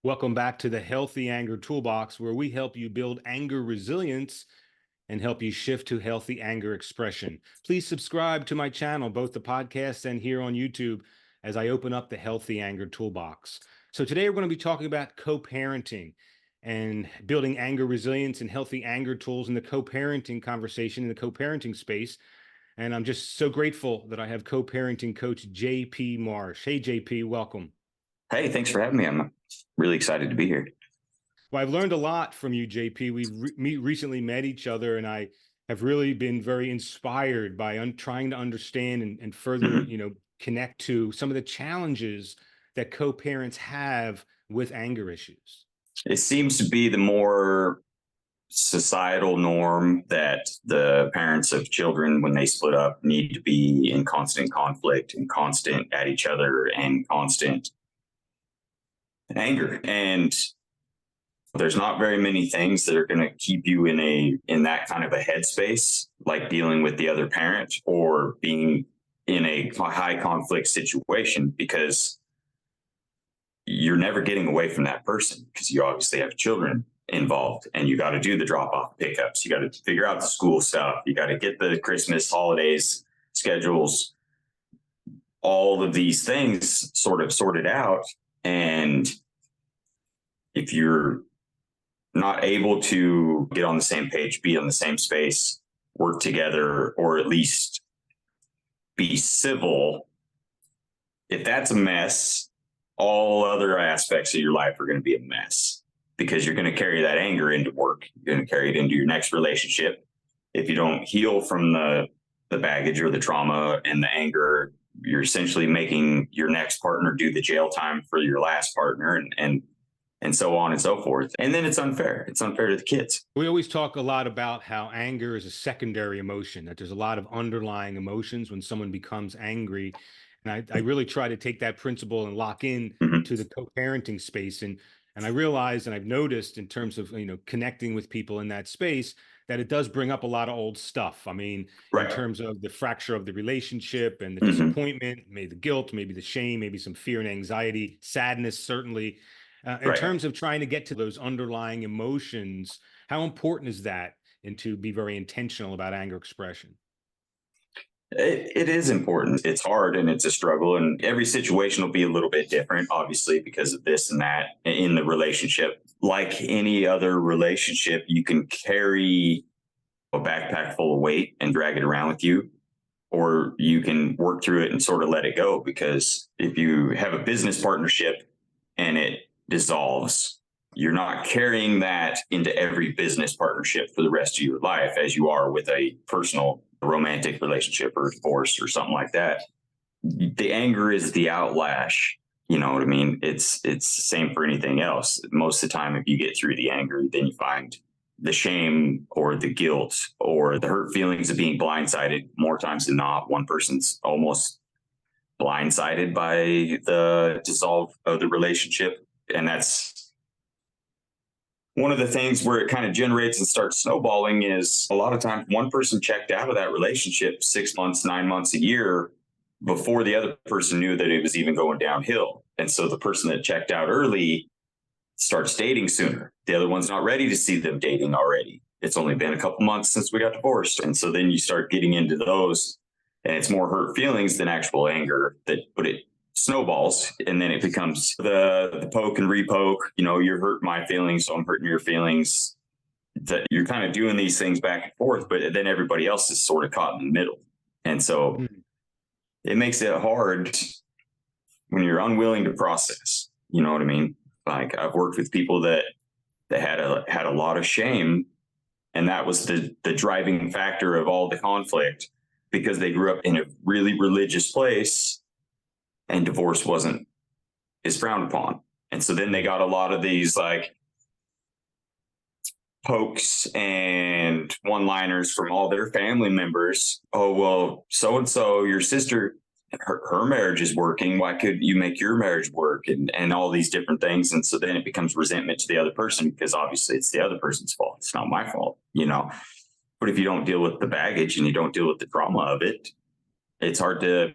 Welcome back to the Healthy Anger Toolbox, where we help you build anger resilience and help you shift to healthy anger expression. Please subscribe to my channel, both the podcast and here on YouTube, as I open up the Healthy Anger Toolbox. So today we're going to be talking about co-parenting and building anger resilience and healthy anger tools in the co-parenting conversation, in the co-parenting space. And I'm just so grateful that I have co-parenting coach JP Marsh. Hey, JP, welcome. Hey, thanks for having me. I'm really excited to be here. Well, I've learned a lot from you, JP. We recently met each other, and I have really been very inspired by trying to understand and further, Mhm. connect to some of the challenges that co-parents have with anger issues. It seems to be the more societal norm that the parents of children, when they split up, need to be in constant conflict and constant at each other and constant anger. And there's not very many things that are going to keep you in that kind of a headspace, like dealing with the other parent or being in a high conflict situation, because you're never getting away from that person, because you obviously have children involved and you got to do the drop off pickups. You got to figure out the school stuff. You got to get the Christmas holidays schedules, all of these things sort of sorted out. And if you're not able to get on the same page, be on the same space, work together, or at least be civil, if that's a mess, all other aspects of your life are going to be a mess, because you're going to carry that anger into work. You're going to carry it into your next relationship. If you don't heal from the baggage or the trauma and the anger, you're essentially making your next partner do the jail time for your last partner, and so on and so forth. And then it's unfair. It's unfair to the kids. We always talk a lot about how anger is a secondary emotion, that there's a lot of underlying emotions when someone becomes angry. And I really try to take that principle and lock in Mm-hmm. to the co-parenting space. And I realize, and I've noticed in terms of, connecting with people in that space, that it does bring up a lot of old stuff. I mean, in Right. terms of the fracture of the relationship and the Mm-hmm. disappointment, maybe the guilt, maybe the shame, maybe some fear and anxiety, sadness, certainly. In Right. terms of trying to get to those underlying emotions, how important is that and to be very intentional about anger expression? It is important. It's hard and it's a struggle, and every situation will be a little bit different, obviously, because of this and that in the relationship. Like any other relationship, you can carry a backpack full of weight and drag it around with you, or you can work through it and sort of let it go. Because if you have a business partnership and it dissolves, you're not carrying that into every business partnership for the rest of your life as you are with a personal romantic relationship or divorce or something like that. The anger is the outlash. You know what I mean? It's the same for anything else. Most of the time, if you get through the anger, then you find the shame or the guilt or the hurt feelings of being blindsided. More times than not, one person's almost blindsided by the dissolve of the relationship. And that's one of the things where it kind of generates and starts snowballing. Is a lot of times one person checked out of that relationship 6 months, 9 months, a year before the other person knew that it was even going downhill. And so the person that checked out early starts dating sooner. The other one's not ready to see them dating already. It's only been a couple months since we got divorced. And so then you start getting into those, and it's more hurt feelings than actual anger, but it snowballs, and then it becomes the poke and repoke. You're hurting my feelings, so I'm hurting your feelings. That you're kind of doing these things back and forth, but then everybody else is sort of caught in the middle. And so it makes it hard when you're unwilling to process. You know what I mean? Like, I've worked with people that had a lot of shame, and that was the driving factor of all the conflict, because they grew up in a really religious place and divorce is frowned upon. And so then they got a lot of these like pokes and one-liners from all their family members. Oh, well, so and so, your sister, her marriage is working. Why could you make your marriage work? And all these different things. And so then it becomes resentment to the other person, because obviously it's the other person's fault. It's not my fault, But if you don't deal with the baggage and you don't deal with the trauma of it, it's hard to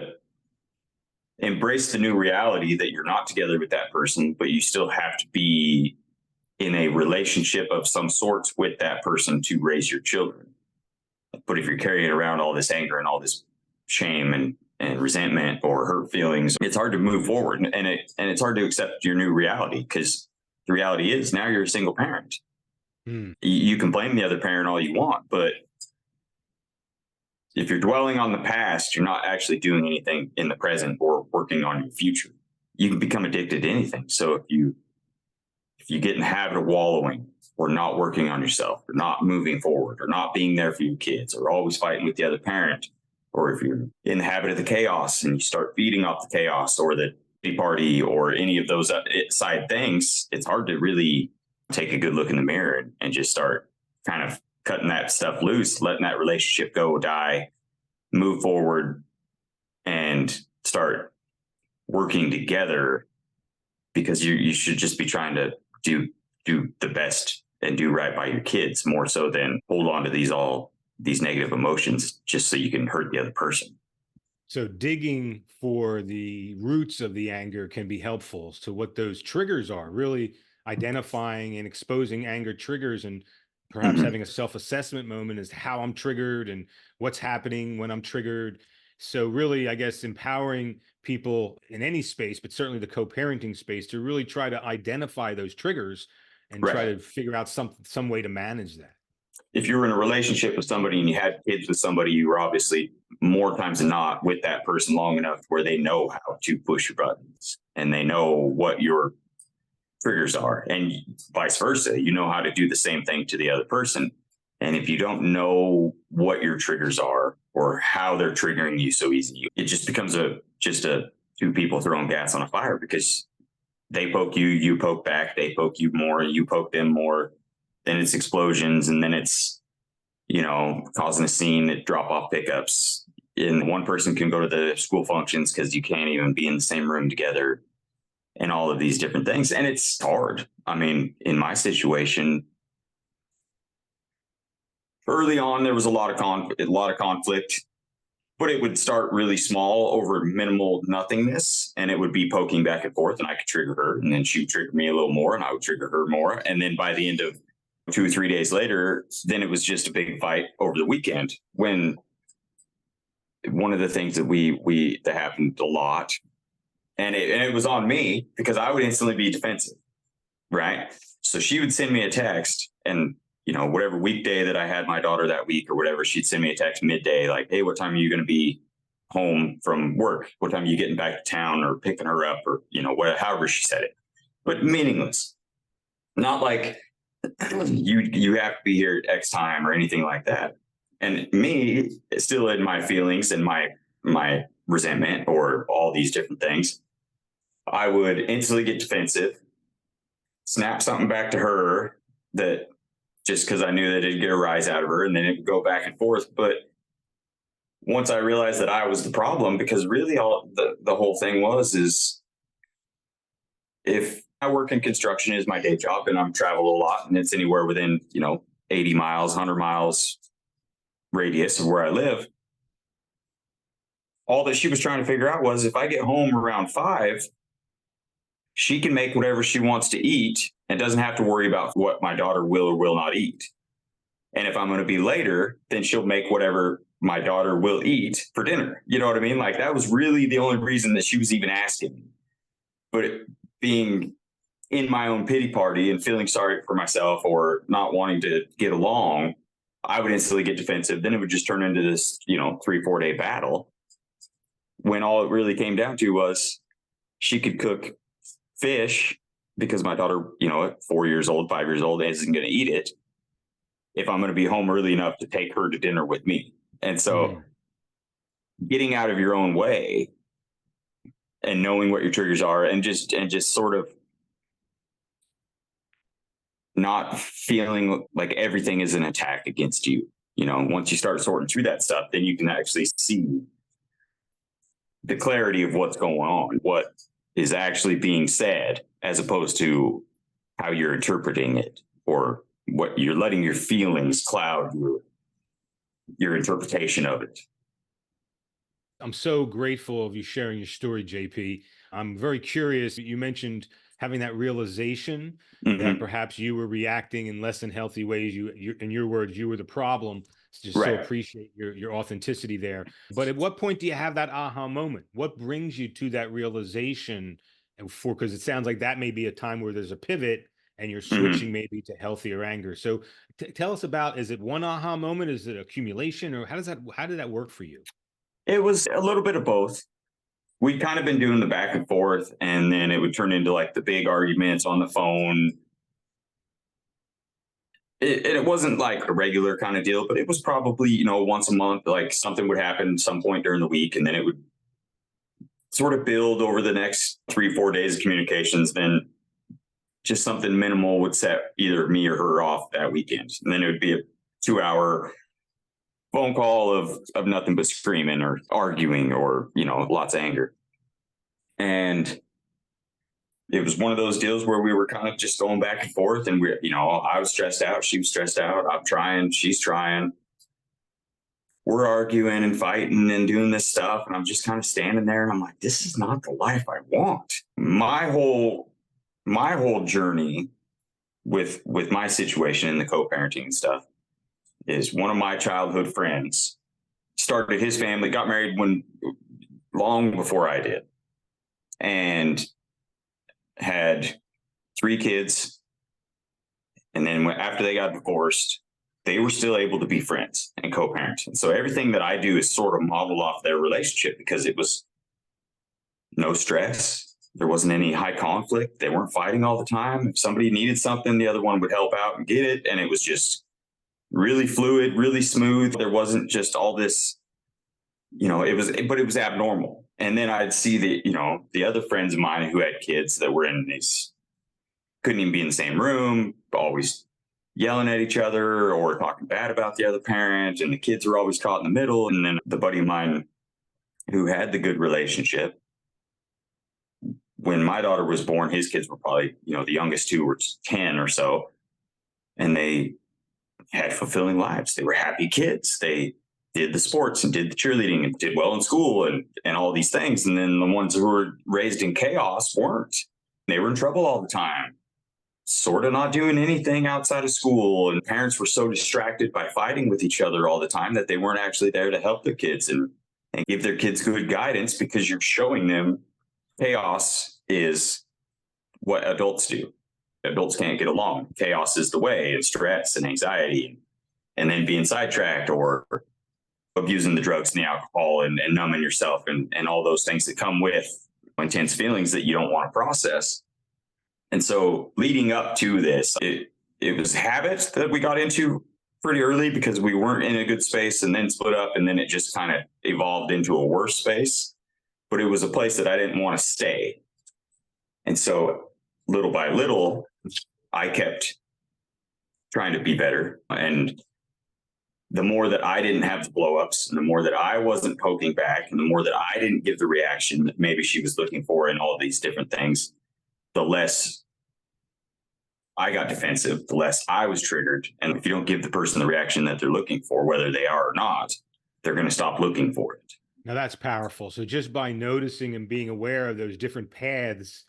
embrace the new reality that you're not together with that person, but you still have to be in a relationship of some sorts with that person to raise your children. But if you're carrying around all this anger and all this shame and resentment or hurt feelings, it's hard to move forward, and it's hard to accept your new reality, because the reality is now you're a single parent. You can blame the other parent all you want, but if you're dwelling on the past, you're not actually doing anything in the present or working on your future. You can become addicted to anything. So if you get in the habit of wallowing or not working on yourself or not moving forward or not being there for your kids or always fighting with the other parent, or if you're in the habit of the chaos and you start feeding off the chaos or the party or any of those side things, it's hard to really take a good look in the mirror and just start kind of cutting that stuff loose, letting that relationship go, die, move forward, and start working together, because you should just be trying to do the best and do right by your kids, more so than hold on to these negative emotions just so you can hurt the other person. So digging for the roots of the anger can be helpful to what those triggers are, really identifying and exposing anger triggers, and perhaps having a self-assessment moment as to how I'm triggered and what's happening when I'm triggered. So really, I guess, empowering people in any space, but certainly the co-parenting space, to really try to identify those triggers and try to figure out some way to manage that. If you were in a relationship with somebody and you had kids with somebody, you were obviously more times than not with that person long enough where they know how to push your buttons and they know what your triggers are, and vice versa. You know how to do the same thing to the other person. And if you don't know what your triggers are or how they're triggering you so easy, it just becomes just two people throwing gas on a fire, because they poke you, you poke back, they poke you more, you poke them more. Then it's explosions, and then it's, causing a scene at drop-off pickups. And one person can go to the school functions because you can't even be in the same room together, and all of these different things. And it's hard. I mean, in my situation, early on, there was a lot of conflict, but it would start really small over minimal nothingness, and it would be poking back and forth, and I could trigger her, and then she would trigger me a little more, and I would trigger her more. And then by the end of 2 or 3 days later, then it was just a big fight over the weekend, when one of the things that that happened a lot, and it was on me, because I would instantly be defensive, right? So she would send me a text, and whatever weekday that I had my daughter that week or whatever, she'd send me a text midday like, hey, what time are you going to be home from work? What time are you getting back to town, or picking her up, or however she said it, but meaningless. Not like you have to be here at X time or anything like that. And me, still in my feelings and my resentment or all these different things, I would instantly get defensive, snap something back to her that just because I knew that it'd get a rise out of her, and then it would go back and forth. But once I realized that I was the problem, because really all the whole thing is if I work in construction is my day job, and I'm travel a lot, and it's anywhere within, 80 miles, 100 miles radius of where I live. All that she was trying to figure out was, if I get home around 5, she can make whatever she wants to eat and doesn't have to worry about what my daughter will or will not eat. And if I'm going to be later, then she'll make whatever my daughter will eat for dinner. You know what I mean? Like, that was really the only reason that she was even asking me. But being in my own pity party and feeling sorry for myself or not wanting to get along, I would instantly get defensive. Then it would just turn into this, 3-4 day battle, when all it really came down to was she could cook fish, because my daughter, at 4 years old, 5 years old, isn't going to eat it if I'm going to be home early enough to take her to dinner with me. And so getting out of your own way and knowing what your triggers are, and just sort of not feeling like everything is an attack against you. Once you start sorting through that stuff, then you can actually see the clarity of what's going on, what is actually being said, as opposed to how you're interpreting it, or what you're letting your feelings cloud your interpretation of it. I'm so grateful of you sharing your story, JP. I'm very curious. You mentioned having that realization that Hmm. perhaps you were reacting in less than healthy ways. In your words, you were the problem. Just so Right. appreciate your authenticity there. But at what point do you have that aha moment? What brings you to that realization? And for because it sounds like that may be a time where there's a pivot and you're switching Hmm. maybe to healthier anger. So tell us about, is it one aha moment? Is it accumulation, or how did that work for you? It was a little bit of both. We'd kind of been doing the back and forth, and then it would turn into like the big arguments on the phone. It wasn't like a regular kind of deal, but it was probably, once a month, like something would happen some point during the week, and then it would sort of build over the next 3, 4 days of communications. Then just something minimal would set either me or her off that weekend. And then it would be a 2 hour phone call of nothing but screaming or arguing or, lots of anger. And it was one of those deals where we were kind of just going back and forth, and I was stressed out, she was stressed out, I'm trying, she's trying, we're arguing and fighting and doing this stuff, and I'm just kind of standing there, and I'm like, this is not the life I want. My whole journey with my situation in the co-parenting and stuff is one of my childhood friends started his family, got married when long before I did, and had 3 kids. And then after they got divorced, they were still able to be friends and co-parent. And so everything that I do is sort of modeled off their relationship, because it was no stress. There wasn't any high conflict. They weren't fighting all the time. If somebody needed something, the other one would help out and get it. And it was just really fluid, really smooth. There wasn't just all this, but it was abnormal. And then I'd see the other friends of mine who had kids that were in these, couldn't even be in the same room, always yelling at each other or talking bad about the other parent. And the kids were always caught in the middle. And then the buddy of mine who had the good relationship, when my daughter was born, his kids were probably, the youngest two were 10 or so. And they had fulfilling lives. They were happy kids. They did the sports and did the cheerleading and did well in school and all these things. And then the ones who were raised in chaos weren't. They were in trouble all the time, sort of not doing anything outside of school. And parents were so distracted by fighting with each other all the time that they weren't actually there to help their kids and give their kids good guidance, because you're showing them chaos is what adults do. Adults can't get along. Chaos is the way, and stress and anxiety, and then being sidetracked or abusing the drugs and the alcohol and numbing yourself and all those things that come with intense feelings that you don't want to process. And so leading up to this, it was habits that we got into pretty early because we weren't in a good space, and then split up, and then it just kind of evolved into a worse space. But it was a place that I didn't want to stay. And so little by little, I kept trying to be better. And the more that I didn't have the blowups, and the more that I wasn't poking back, and the more that I didn't give the reaction that maybe she was looking for in all of these different things, the less I got defensive, the less I was triggered. And if you don't give the person the reaction that they're looking for, whether they are or not, they're going to stop looking for it. Now that's powerful. So just by noticing and being aware of those different paths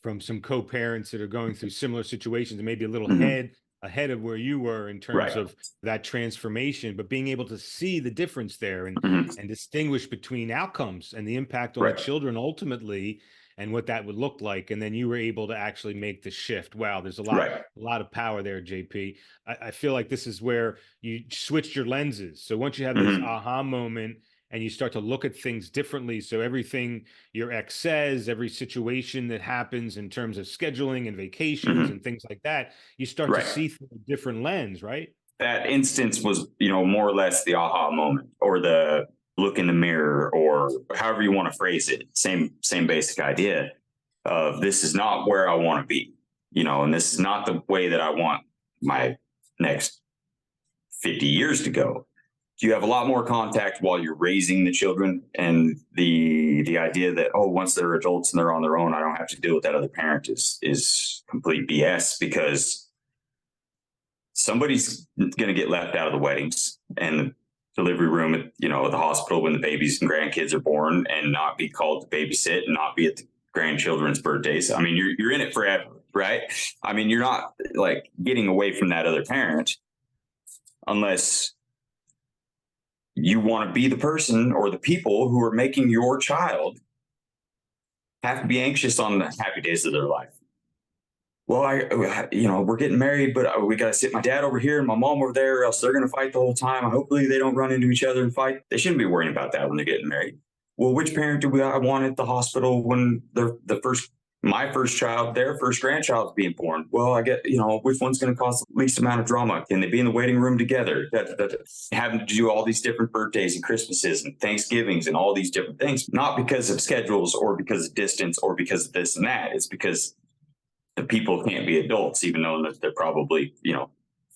from some co-parents that are going through similar situations and maybe a little Mm-hmm. ahead of where you were in terms Right. of that transformation, but being able to see the difference there Mm-hmm. and distinguish between outcomes and the impact on the Right. children ultimately and what that would look like. And then you were able to actually make the shift. Wow, there's Right. a lot of power there, JP. I feel like this is where you switched your lenses. So once you have this Mm-hmm. aha moment and you start to look at things differently. So everything your ex says, every situation that happens in terms of scheduling and vacations Mm-hmm. and things like that, you start to Right. see through a different lens, right? That instance was, more or less the aha moment, or the look in the mirror, or however you want to phrase it. Same basic idea of, this is not where I want to be, and this is not the way that I want my next 50 years to go. You have a lot more contact while you're raising the children, and the idea that, oh, once they're adults and they're on their own, I don't have to deal with that other parent is complete BS, because somebody's going to get left out of the weddings, and delivery room at, at the hospital when the babies and grandkids are born, and not be called to babysit and not be at the grandchildren's birthdays. I mean, you're in it forever, right? I mean, you're not like getting away from that other parent unless you want to be the person or the people who are making your child have to be anxious on the happy days of their life. Well, we're getting married, but we got to sit my dad over here and my mom over there, or else they're going to fight the whole time. Hopefully they don't run into each other and fight. They shouldn't be worrying about that when they're getting married. Well, which parent do I want at the hospital when my first child, their first grandchild is being born? Well, I get, which one's going to cause the least amount of drama? Can they be in the waiting room together? Having to do all these different birthdays and Christmases and Thanksgivings and all these different things, not because of schedules or because of distance or because of this and that. It's because the people can't be adults, even though they're probably,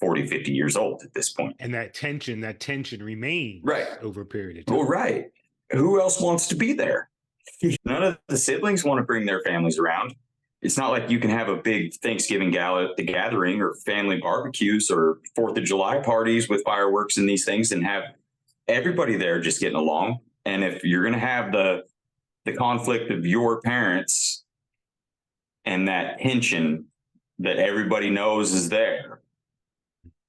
40, 50 years old at this point. And that tension remains over a period of time. Well, right. Who else wants to be there? None of the siblings want to bring their families around. It's not like you can have a big Thanksgiving gala at the gathering or family barbecues or 4th of July parties with fireworks and these things and have everybody there just getting along. And if you're going to have the conflict of your parents and that tension that everybody knows is there,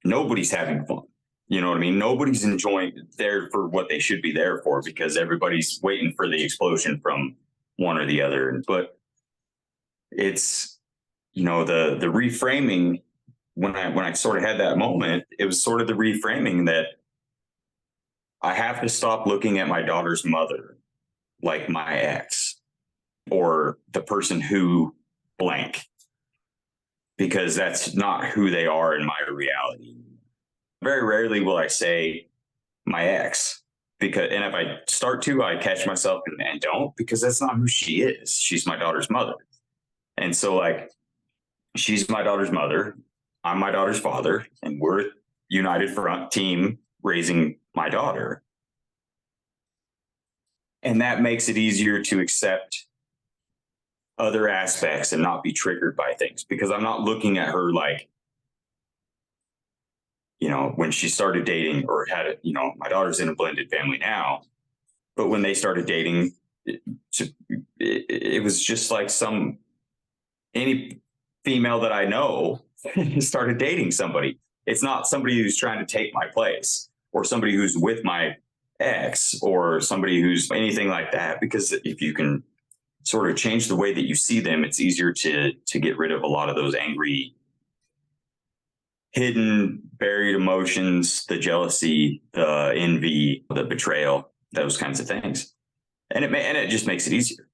nobody's having fun. You know what I mean? Nobody's enjoying there for what they should be there for, because everybody's waiting for the explosion from one or the other. But it's, the reframing, when I sort of had that moment, it was sort of the reframing that I have to stop looking at my daughter's mother like my ex or the person who blank, because that's not who they are in my reality. Very rarely will I say my ex, and if I start to, I catch myself and don't, because that's not who she is. She's my daughter's mother. And so like, she's my daughter's mother, I'm my daughter's father, and we're a united front team raising my daughter. And that makes it easier to accept other aspects and not be triggered by things, because I'm not looking at her like, when she started dating or had it, my daughter's in a blended family now, but when they started dating, it was just like any female that I know started dating somebody. It's not somebody who's trying to take my place or somebody who's with my ex or somebody who's anything like that, because if you can sort of change the way that you see them, it's easier to get rid of a lot of those angry, hidden, buried emotions, the jealousy, the envy, the betrayal, those kinds of things. And it just makes it easier.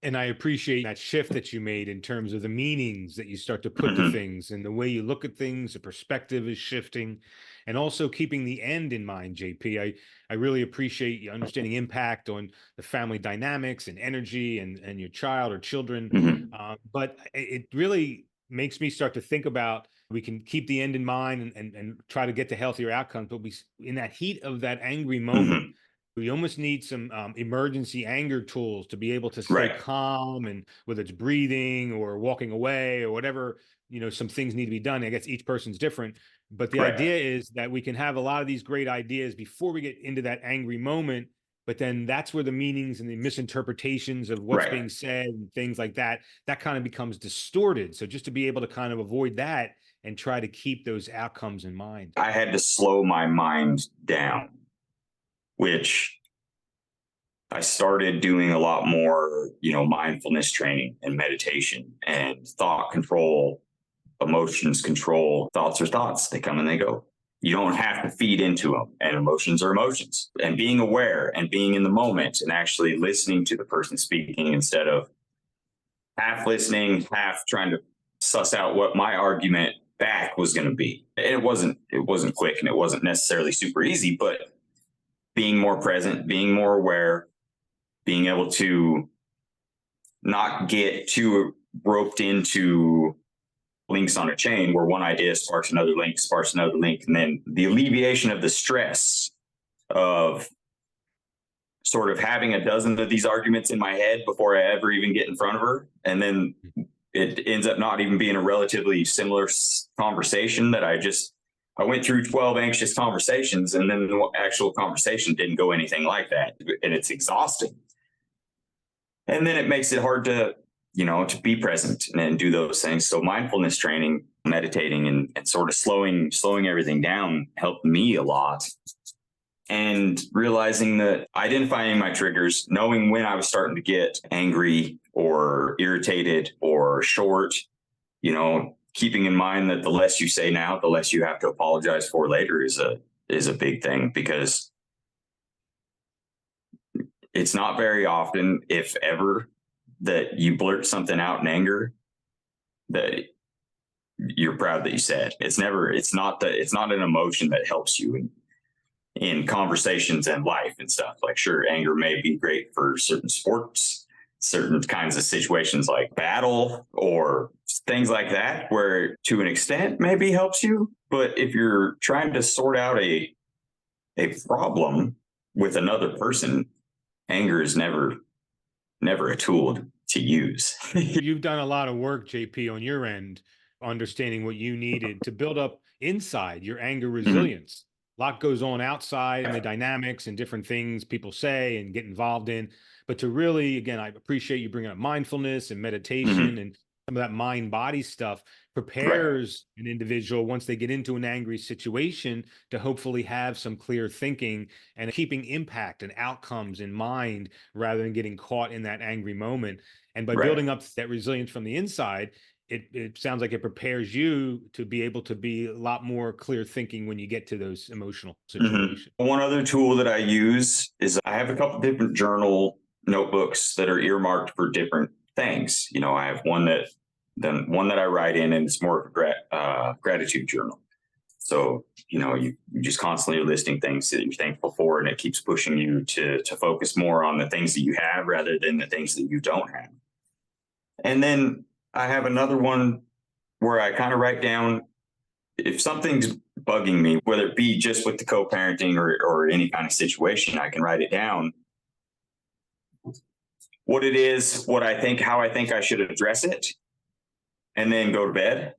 And I appreciate that shift that you made in terms of the meanings that you start to put to things, and the way you look at things, the perspective is shifting, and also keeping the end in mind, JP. I really appreciate you understanding impact on the family dynamics and energy and your child or children. But it really makes me start to think about, we can keep the end in mind and try to get to healthier outcomes, but in that heat of that angry moment, we almost need some emergency anger tools to be able to stay calm, and whether it's breathing or walking away or whatever, some things need to be done. I guess each person's different, but the idea is that we can have a lot of these great ideas before we get into that angry moment, but then that's where the meanings and the misinterpretations of what's being said and things like that kind of becomes distorted. So just to be able to kind of avoid that and try to keep those outcomes in mind. I had to slow my mind down, which I started doing a lot more, mindfulness training and meditation and thought control, emotions control. Thoughts are thoughts. They come and they go. You don't have to feed into them, and emotions are emotions. And being aware and being in the moment and actually listening to the person speaking instead of half listening, half trying to suss out what my argument back was going to be. And it wasn't quick, and it wasn't necessarily super easy, but being more present, being more aware, being able to not get too roped into links on a chain where one idea sparks another link, and then the alleviation of the stress of sort of having a dozen of these arguments in my head before I ever even get in front of her. And then it ends up not even being a relatively similar conversation that I just I went through 12 anxious conversations, and then the actual conversation didn't go anything like that. And it's exhausting. And then it makes it hard to, to be present and do those things. So mindfulness training, meditating, and sort of slowing everything down helped me a lot. And realizing that identifying my triggers, knowing when I was starting to get angry or irritated or short, keeping in mind that the less you say now, the less you have to apologize for later is a big thing, because it's not very often, if ever, that you blurt something out in anger that you're proud that you said. It's not an emotion that helps you in conversations and life and stuff. Like, sure, anger may be great for certain sports, certain kinds of situations like battle or things like that, where to an extent maybe helps you. But if you're trying to sort out a problem with another person, anger is never a tool to use. You've done a lot of work, JP, on your end, understanding what you needed to build up inside your anger Mhm. resilience. A lot goes on outside and the dynamics and different things people say and get involved in. But to really, again, I appreciate you bringing up mindfulness and meditation Mhm. and some of that mind body stuff Right. prepares an individual once they get into an angry situation to hopefully have some clear thinking and keeping impact and outcomes in mind rather than getting caught in that angry moment. And by Right. building up that resilience from the inside, it sounds like it prepares you to be able to be a lot more clear thinking when you get to those emotional situations. One other tool that I use is I have a couple different journal notebooks that are earmarked for different things. I have one that I write in, and it's more of a gratitude journal. So, you just constantly are listing things that you're thankful for, and it keeps pushing you to focus more on the things that you have rather than the things that you don't have. And then I have another one where I kind of write down if something's bugging me, whether it be just with the co-parenting or any kind of situation. I can write it down, what it is, what I think, how I think I should address it, and then go to bed.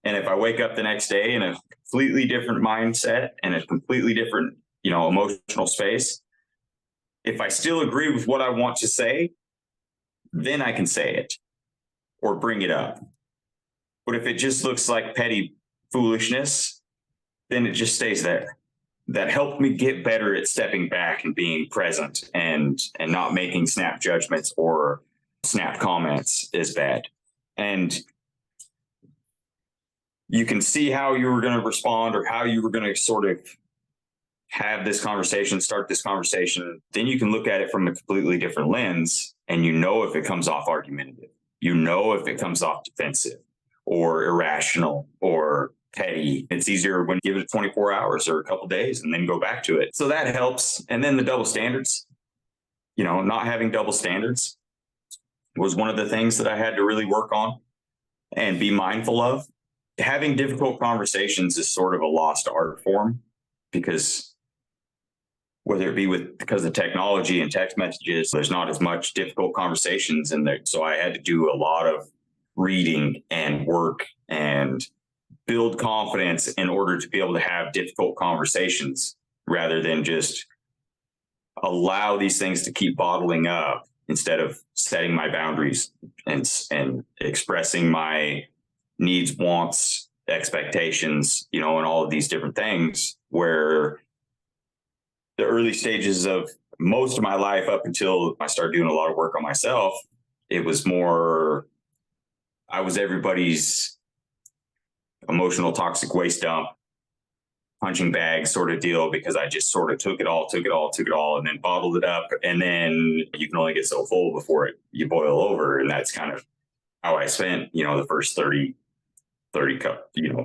And if I wake up the next day in a completely different mindset and a completely different, emotional space, if I still agree with what I want to say, then I can say it or bring it up. But if it just looks like petty foolishness, then it just stays there. That helped me get better at stepping back and being present and not making snap judgments or snap comments is bad. And you can see how you were going to respond or how you were going to sort of have this conversation, start this conversation. Then you can look at it from a completely different lens, and if it comes off argumentative, if it comes off defensive or irrational or petty. It's easier when you give it 24 hours or a couple days and then go back to it. So that helps. And then the double standards, not having double standards was one of the things that I had to really work on and be mindful of. Having difficult conversations is sort of a lost art form, because whether it be because of technology and text messages, there's not as much difficult conversations in there. So I had to do a lot of reading and work and build confidence in order to be able to have difficult conversations, rather than just allow these things to keep bottling up instead of setting my boundaries and expressing my needs, wants, expectations, and all of these different things. Where the early stages of most of my life, up until I started doing a lot of work on myself, it was more, I was everybody's emotional toxic waste dump, punching bag sort of deal, because I just sort of took it all, and then bottled it up. And then you can only get so full before you boil over. And that's kind of how I spent, the first 30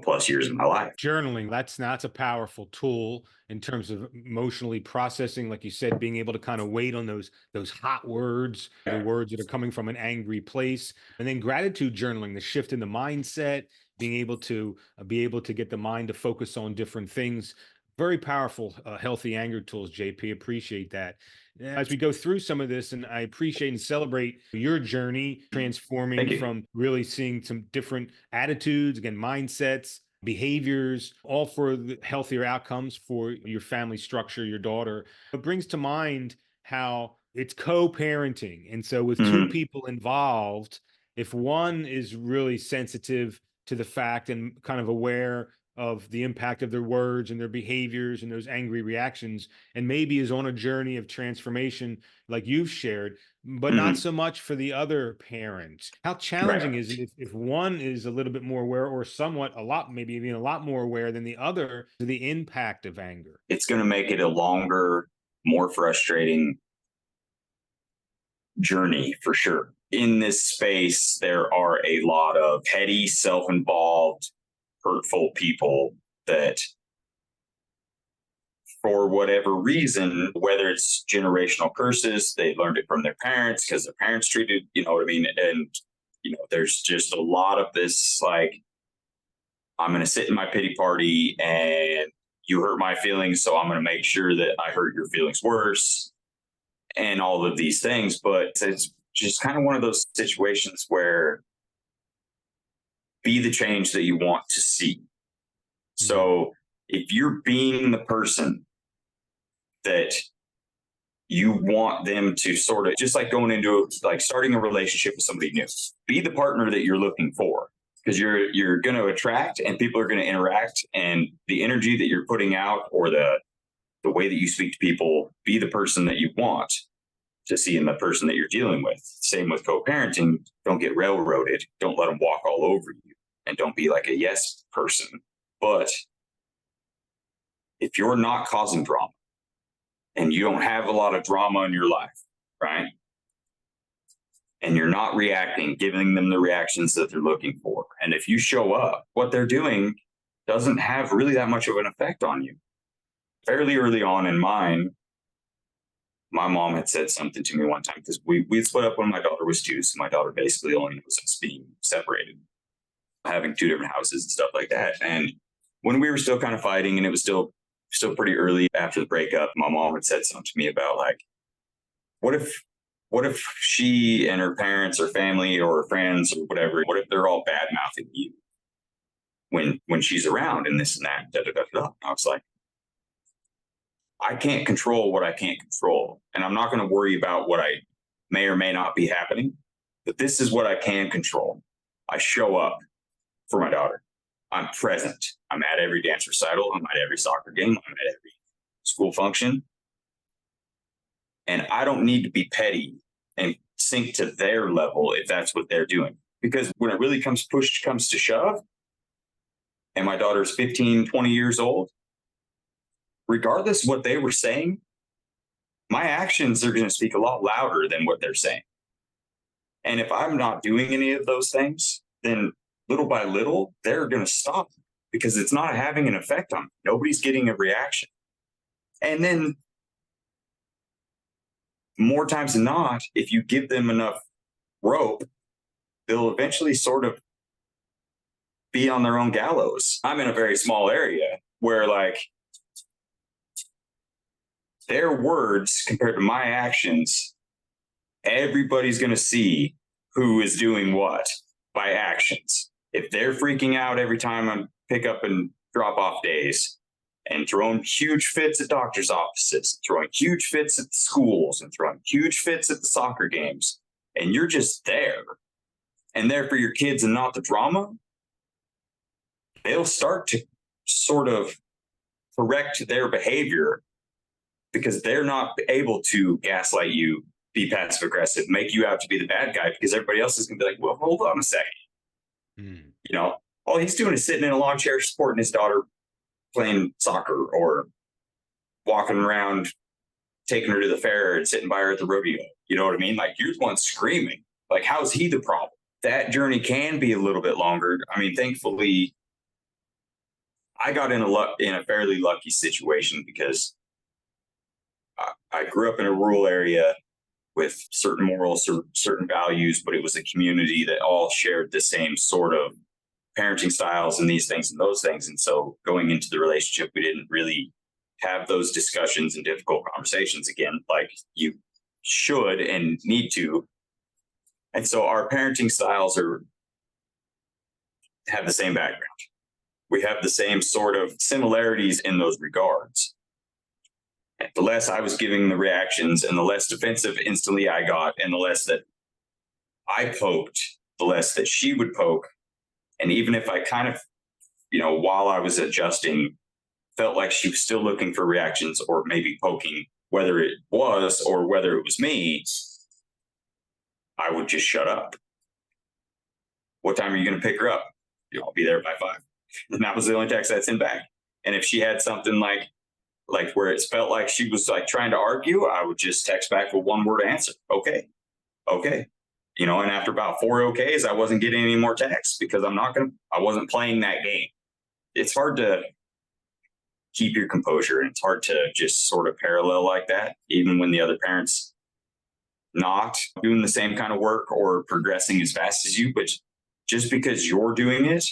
plus years of my life. Journaling, that's a powerful tool in terms of emotionally processing, like you said, being able to kind of wait on those hot words, the words that are coming from an angry place. And then gratitude journaling, the shift in the mindset, being able to get the mind to focus on different things. Very powerful, healthy anger tools, JP. Appreciate that. As we go through some of this, and I appreciate and celebrate your journey Thank transforming you. from really seeing some different attitudes, again, mindsets, behaviors, all for the healthier outcomes for your family structure, your daughter. It brings to mind how it's co-parenting. And so with two Mhm. people involved, if one is really sensitive to the fact and kind of aware of the impact of their words and their behaviors and those angry reactions, and maybe is on a journey of transformation like you've shared, but not Mhm. so much for the other parent. How challenging Right. is it if one is a little bit more aware, or somewhat a lot, maybe even a lot more aware than the other, to the impact of anger? It's going to make it a longer, more frustrating journey for sure. In this space, there are a lot of petty, self involved, hurtful people that, for whatever reason, whether it's generational curses, they learned it from their parents because their parents treated, you know what I mean? And, there's just a lot of this like, I'm going to sit in my pity party and you hurt my feelings. So I'm going to make sure that I hurt your feelings worse and all of these things. But it's just kind of one of those situations where be the change that you want to see. Mm, So if you're being the person that you want them to sort of, just like going into like starting a relationship with somebody new, be the partner that you're looking for, because you're going to attract and people are going to interact, and the energy that you're putting out, or the way that you speak to people, be the person that you want to see in the person that you're dealing with. Same with co-parenting. Don't get railroaded. Don't let them walk all over you, and don't be like a yes person. But if you're not causing drama and you don't have a lot of drama in your life, right? And you're not reacting, giving them the reactions that they're looking for. And if you show up, what they're doing doesn't have really that much of an effect on you. Fairly early on in mine, my mom had said something to me one time, because we split up when my daughter was 2. So my daughter basically only knows us being separated, having 2 different houses and stuff like that. And when we were still kind of fighting and it was still pretty early after the breakup, my mom had said something to me about like, what if she and her parents or family or friends or whatever, what if they're all bad mouthing you when she's around and this and that, da, da, da, da. I was like, I can't control what I can't control, and I'm not going to worry about what I may or may not be happening. But this is what I can control. I show up for my daughter. I'm present. I'm at every dance recital. I'm at every soccer game. I'm at every school function. And I don't need to be petty and sink to their level if that's what they're doing. Because when it really push comes to shove, and my daughter's 15, 20 years old, regardless of what they were saying, my actions are going to speak a lot louder than what they're saying. And if I'm not doing any of those things, then little by little, they're going to stop, because it's not having an effect on me. Nobody's getting a reaction. And then more times than not, if you give them enough rope, they'll eventually sort of be on their own gallows. I'm in a very small area where like their words compared to my actions, everybody's going to see who is doing what by actions. If they're freaking out every time I pick up and drop off days, and throwing huge fits at doctors' offices, throwing huge fits at the schools, and throwing huge fits at the soccer games, and you're just there and there for your kids and not the drama, they'll start to sort of correct their behavior, because they're not able to gaslight you, be passive aggressive, make you out to be the bad guy, because everybody else is going to be like, well, hold on a second. mm, All he's doing is sitting in a lawn chair supporting his daughter playing soccer, or walking around taking her to the fair and sitting by her at the rodeo. You know what I mean? Like, you're the one screaming. Like, how's he the problem? That journey can be a little bit longer. I mean, thankfully, I got in a fairly lucky situation, because I grew up in a rural area with certain morals, certain values, but it was a community that all shared the same sort of parenting styles and these things and those things. And so going into the relationship, we didn't really have those discussions and difficult conversations again, like you should and need to. And so our parenting styles have the same background. We have the same sort of similarities in those regards. And the less I was giving the reactions and the less defensive instantly I got, and the less that I poked, the less that she would poke. And even if I kind of, while I was adjusting, felt like she was still looking for reactions or maybe poking, whether it was or whether it was me, I would just shut up. What time are you going to pick her up? I'll be there by 5. And that was the only text I'd send back. And if she had something like where it felt like she was like trying to argue, I would just text back with one word answer. Okay. And after about 4 okays, I wasn't getting any more texts because I wasn't playing that game. It's hard to keep your composure, and it's hard to just sort of parallel like that, even when the other parent's not doing the same kind of work or progressing as fast as you. But just because you're doing it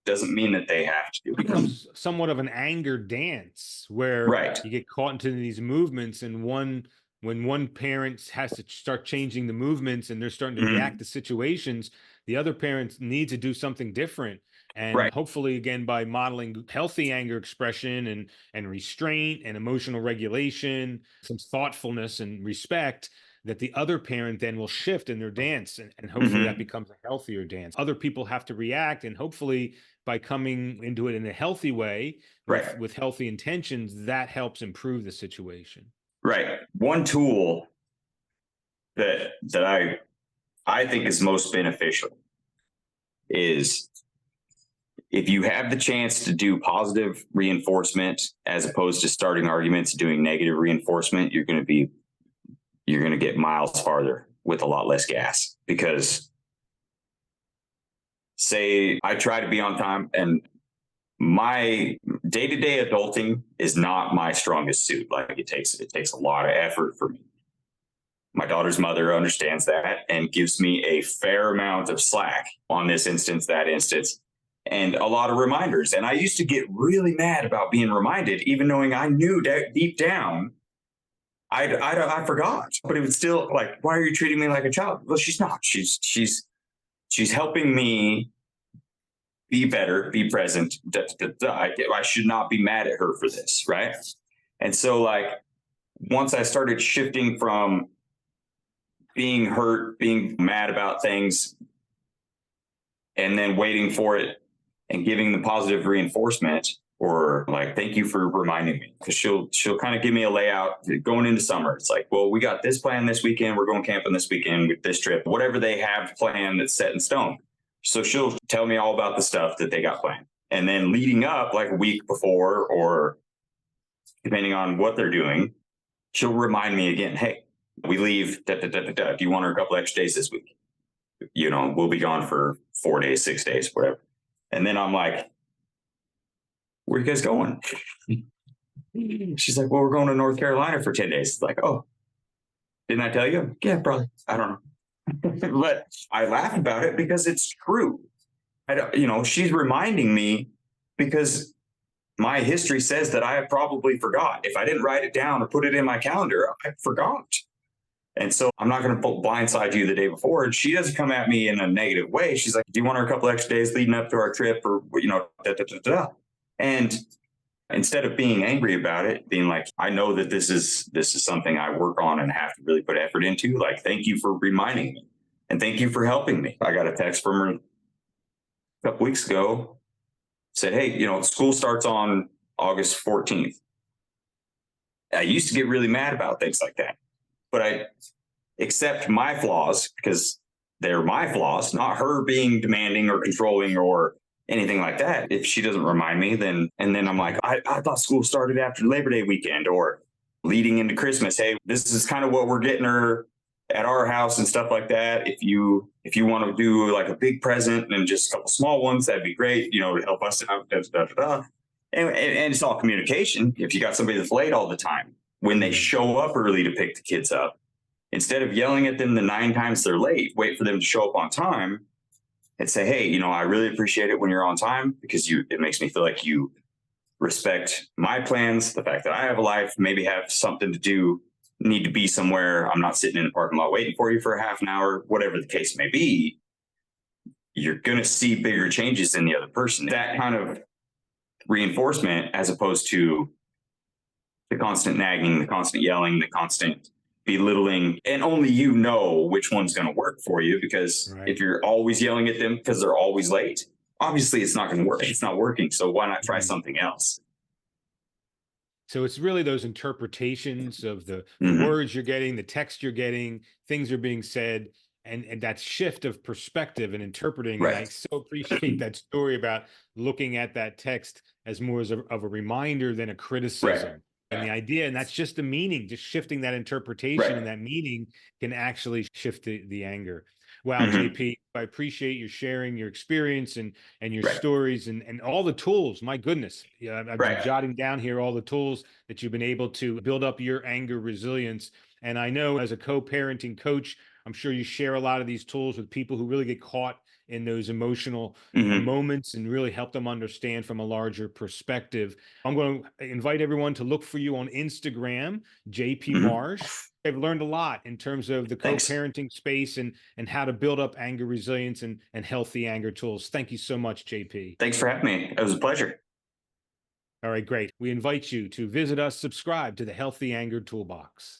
doesn't mean that they have to do it. It becomes somewhat of an anger dance where Right. you get caught into these movements, and when one parent has to start changing the movements and they're starting to react to situations, the other parents need to do something different. And Right. hopefully, again, by modeling healthy anger expression and restraint and emotional regulation, some thoughtfulness and respect, that the other parent then will shift in their dance, and hopefully that becomes a healthier dance. Other people have to react, and hopefully by coming into it in a healthy way with healthy intentions, that helps improve the situation. Right. One tool that I think is most beneficial is if you have the chance to do positive reinforcement as opposed to starting arguments doing negative reinforcement, you're going to get miles farther with a lot less gas. Because say I try to be on time, and my day-to-day adulting is not my strongest suit. Like it takes a lot of effort for me. My daughter's mother understands that and gives me a fair amount of slack on this instance, that instance, and a lot of reminders. And I used to get really mad about being reminded, even knowing I knew deep down I forgot. But it was still like, why are you treating me like a child? Well, she's not. She's helping me be better, be present. I should not be mad at her for this, right? And so, like, once I started shifting from being hurt, being mad about things, and then waiting for it and giving the positive reinforcement, or like, thank you for reminding me, because she'll kind of give me a layout going into summer. It's like, well, we got this plan this weekend. We're going camping this weekend with this trip, whatever they have planned that's set in stone. So she'll tell me all about the stuff that they got planned. And then leading up like a week before, or depending on what they're doing, she'll remind me again, hey, we leave, do you want a couple extra days this week? We'll be gone for 4 days, 6 days, whatever. And then I'm like, where are you guys going? She's like, well, we're going to North Carolina for 10 days. It's like, oh, didn't I tell you? Yeah, probably. I don't know. But I laugh about it because it's true. She's reminding me because my history says that I probably forgot. If I didn't write it down or put it in my calendar, I forgot. And so I'm not going to blindside you the day before. And she doesn't come at me in a negative way. She's like, do you want her a couple extra days leading up to our trip, or, And instead of being angry about it, being like, I know that this is something I work on and have to really put effort into. Like, thank you for reminding me, and thank you for helping me. I got a text from her a couple weeks ago, said, hey, school starts on August 14th. I used to get really mad about things like that, but I accept my flaws because they're my flaws, not her being demanding or controlling or anything like that. If she doesn't remind me, then I'm like, I thought school started after Labor Day weekend or leading into Christmas. Hey, this is kind of what we're getting her at our house and stuff like that. If you want to do like a big present and just a couple small ones, that'd be great, to help us out. And it's all communication. If you got somebody that's late all the time, when they show up early to pick the kids up, instead of yelling at them the 9 times they're late, wait for them to show up on time and say, hey, I really appreciate it when you're on time, because it makes me feel like you respect my plans, the fact that I have a life, maybe have something to do, need to be somewhere. I'm not sitting in the parking lot waiting for you for a half an hour, whatever the case may be. You're going to see bigger changes in the other person. That kind of reinforcement as opposed to the constant nagging, the constant yelling, the constant belittling, and only you know which one's going to work for you. Because Right. if you're always yelling at them because they're always late, obviously it's not going to work. It's not working. So why not try something else? So it's really those interpretations of the Mhm. words you're getting, the text you're getting, things are being said, and that shift of perspective and interpreting. And I Right. so appreciate that story about looking at that text as more as of a reminder than a Right. criticism. And the idea, and that's just the meaning, just shifting that interpretation Right. and that meaning can actually shift the anger. Wow, Mhm. JP, I appreciate you sharing your experience and your Right. stories and all the tools. My goodness. Yeah, I've been Right. jotting down here all the tools that you've been able to build up your anger resilience. And I know as a co-parenting coach, I'm sure you share a lot of these tools with people who really get caught in those emotional Mhm. moments and really help them understand from a larger perspective. I'm going to invite everyone to look for you on Instagram, JP Mhm. Marsh. I've learned a lot in terms of the Thanks. co-parenting space and how to build up anger resilience and healthy anger tools. Thank you so much, JP. Thanks for having me. It was a pleasure. All right, great. We invite you to visit us, subscribe to the Healthy Anger Toolbox.